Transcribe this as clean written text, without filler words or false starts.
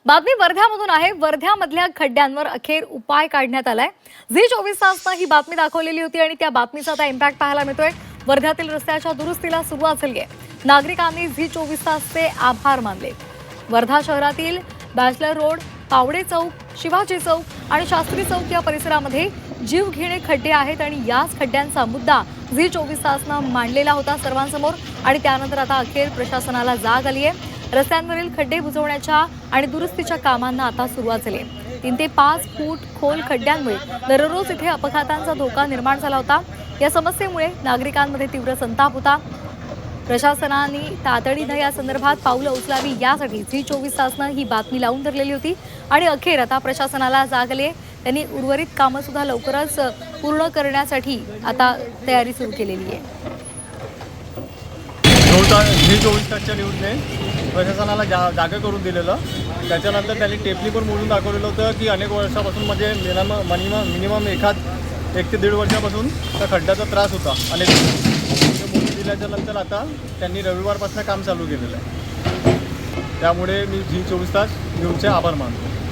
बातमी वर्ध्यामधून आहे। वर्ध्यामधल्या खड्ड्यांवर अखेर उपाय काढण्यात आलाय। झी 24 तासनं ही बातमी दाखवलेली होती आणि त्या बातमीचा आता इम्पॅक्ट पाहायला मिळतोय। वर्ध्यातील रस्त्याच्या दुरुस्तीला सुरुवात झाली आहे। नागरिकांनी झी 24 तासचे आभार मानले। वर्धा शहरातील बॅचलर रोड, पावडे चौक, शिवाजी चौक आणि शास्त्री चौक या परिसरामध्ये जीवघेणे खड्डे आहेत आणि याच खड्ड्यांचा मुद्दा झी 24 तासनं मांडलेला होता सर्वांसमोर आणि त्यानंतर आता अखेर प्रशासनाला जाग आली आहे। रस्त्यांवरील खड्डे बुजवण्याच्या आणि दुरुस्तीच्या कामांना आता सुरुवात झाली आहे। 3 ते 5 फूट खोल खड्ड्यांमुळे दररोज इथे अपघातांचा धोका निर्माण झाला होता। या समस्येमुळे नागरिकांमध्ये तीव्र संताप होता। प्रशासनाने तातडीने या संदर्भात पावलं उचलावी यासाठी झी 24 तासनं ही बातमी लावून धरलेली होती आणि अखेर आता प्रशासनाला जाग आली आहे। त्यांनी उर्वरित कामं सुद्धा लवकरच पूर्ण करण्यासाठी आता तयारी सुरू केलेली आहे। झी 24 तासच्या न्यूजने प्रशासनाला जागा करून दिलेलं। त्याच्यानंतर त्यांनी टेपली पण मोडून दाखवलेलं होतं की अनेक वर्षापासून म्हणजे मिनिमम 1 ते 1.5 वर्षापासून त्या खड्ड्याचा त्रास होता अनेक मोडून दिल्याच्या नंतर आता त्यांनी रविवारपासून काम चालू केलेलं आहे। त्यामुळे मी झी 24 तास न्यूजचे आभार मानतो।